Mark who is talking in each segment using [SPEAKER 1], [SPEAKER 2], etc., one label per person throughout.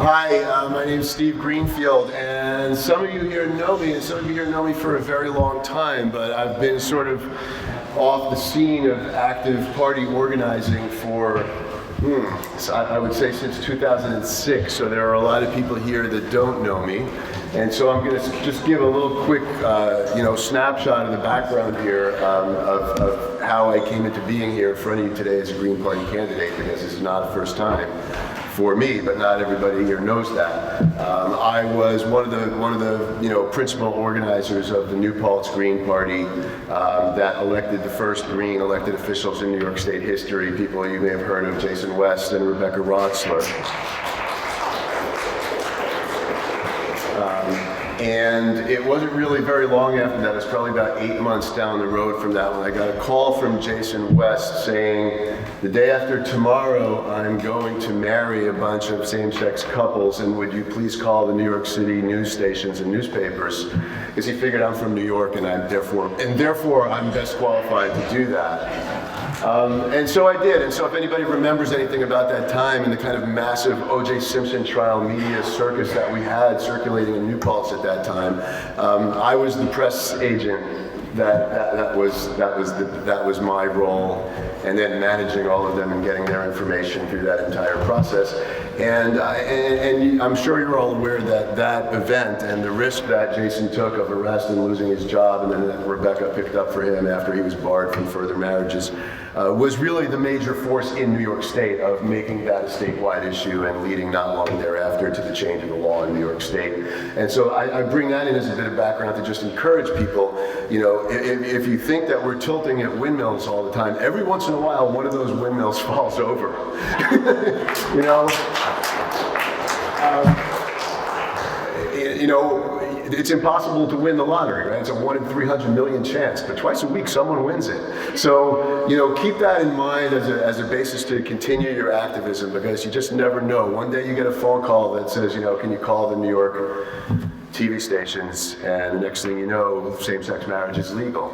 [SPEAKER 1] Hi, my name is Steve Greenfield, and some of you here know me, and some of you here know me for a very long time, but I've been sort of off the scene of active party organizing for, I would say since 2006, so there are a lot of people here that don't know me. And so I'm going to just give a little quick, snapshot of the background here of how I came into being here in front of you today as a Green Party candidate, because this is not the first time for me, but not everybody here knows that. I was one of the principal organizers of the New Paltz Green Party that elected the first Green elected officials in New York State history. People you may have heard of, Jason West and Rebecca Rotzler. And it wasn't really very long after that, it was probably about 8 months down the road from that, when I got a call from Jason West saying, the day after tomorrow, I'm going to marry a bunch of same-sex couples, and would you please call the New York City news stations and newspapers? Because he figured I'm from New York, and therefore I'm best qualified to do that. And so I did, and so if anybody remembers anything about that time and the kind of massive O.J. Simpson trial media circus that we had circulating in New Paltz at that time, I was the press agent. That was my role, and then managing all of them and getting their information through that entire process. And I'm sure you're all aware that that event and the risk that Jason took of arrest and losing his job, and then that Rebecca picked up for him after he was barred from further marriages, was really the major force in New York State of making that a statewide issue and leading not long thereafter to the change of the law in New York State. And so I bring that in as a bit of background to just encourage people, if you think that we're tilting at windmills all the time, every once in a while one of those windmills falls over. It's impossible to win the lottery, right? It's a 1 in 300 million chance, but twice a week someone wins it. So, keep that in mind as a basis to continue your activism, because you just never know. One day you get a phone call that says, can you call the New York TV stations, and the next thing you know, same-sex marriage is legal.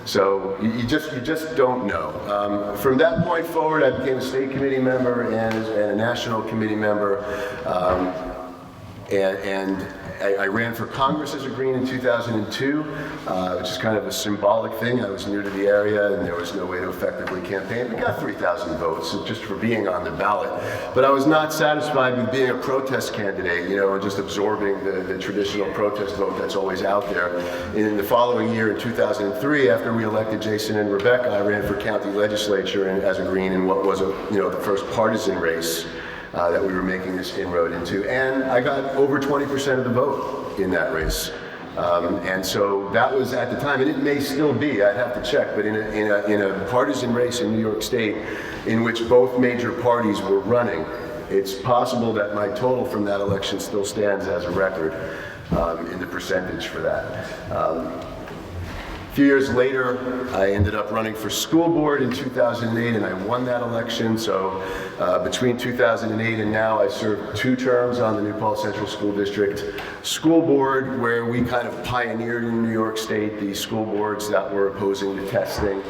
[SPEAKER 1] So you just don't know. From that point forward, I became a state committee member and a national committee member, and I ran for Congress as a Green in 2002, which is kind of a symbolic thing. I was new to the area and there was no way to effectively campaign. We got 3,000 votes just for being on the ballot. But I was not satisfied with being a protest candidate, and just absorbing the traditional protest vote that's always out there. In the following year, in 2003, after we elected Jason and Rebecca, I ran for county legislature as a Green in what was the first partisan race that we were making this inroad into, and I got over 20% of the vote in that race. And so that was at the time, and it may still be, I'd have to check, but in a partisan race in New York State in which both major parties were running, it's possible that my total from that election still stands as a record in the percentage for that. A few years later, I ended up running for school board in 2008, and I won that election. So between 2008 and now, I served 2 terms on the New Paltz Central School District School Board, where we kind of pioneered in New York State the school boards that were opposing the testing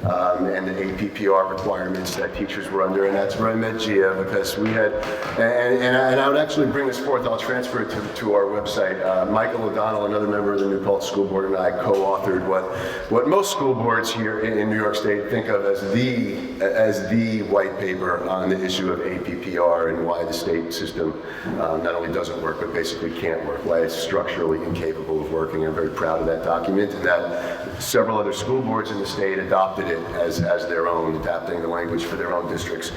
[SPEAKER 1] and the APPR requirements that teachers were under, and that's where I met Gia, because we had, and I would actually bring this forth, I'll transfer it to our website. Michael O'Donnell, another member of the New Paltz School Board, and I co-authored what most school boards here in New York State think of as the white paper on the issue of APPR and why the state system not only doesn't work, but basically can't work, why it's structurally incapable of working. I'm very proud of that document, and that several other school boards in the state adopted it as their own, adapting the language for their own districts.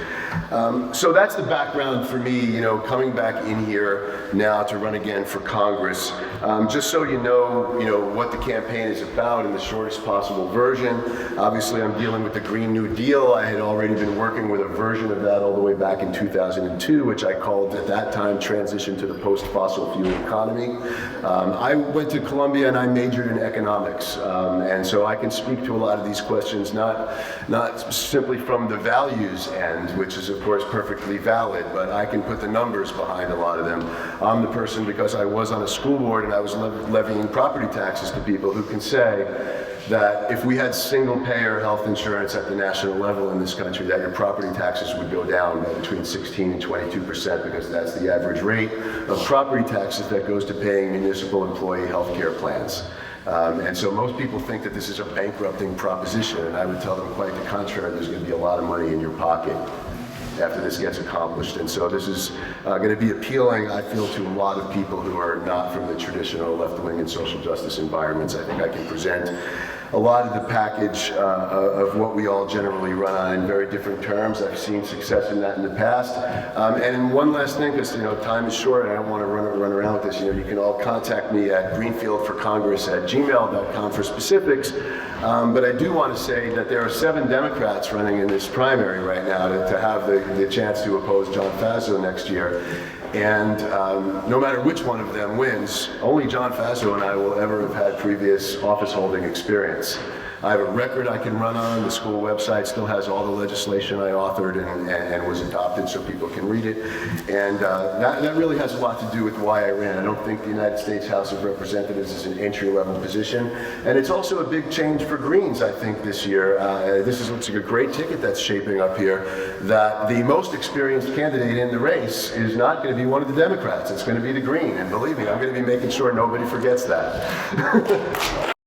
[SPEAKER 1] So that's the background for me, coming back in here now to run again for Congress. Just so you know what the campaign is about in the shortest possible version. Obviously, I'm dealing with the Green New Deal. I had already been working with a version of that all the way back in 2002, which I called at that time Transition to the Post-Fossil Fuel Economy. I went to Columbia and I majored in economics, and so I can speak to a lot of these questions, not simply from the values end, which is of course perfectly valid, but I can put the numbers behind a lot of them. I'm the person, because I was on a school board and I was levying property taxes to people, who can say, that if we had single-payer health insurance at the national level in this country, that your property taxes would go down by between 16 and 22%, because that's the average rate of property taxes that goes to paying municipal employee health care plans. And so most people think that this is a bankrupting proposition, and I would tell them quite the contrary. There's going to be a lot of money in your pocket after this gets accomplished. And so this is going to be appealing, I feel, to a lot of people who are not from the traditional left-wing and social justice environments. I think I can present a lot of the package of what we all generally run on in very different terms. I've seen success in that in the past. And one last thing, because time is short and I don't want to run around with this. You can all contact me at greenfieldforcongress@gmail.com for specifics. But I do want to say that there are 7 Democrats running in this primary right now to have the chance to oppose John Faso next year. And no matter which one of them wins, only John Faso and I will ever have had previous office holding experience. I have a record I can run on. The school website still has all the legislation I authored and was adopted, so people can read it. And that really has a lot to do with why I ran. I don't think the United States House of Representatives is an entry-level position. And it's also a big change for Greens, I think, this year. This looks like a great ticket that's shaping up here, that the most experienced candidate in the race is not going to be one of the Democrats. It's going to be the Green. And believe me, I'm going to be making sure nobody forgets that.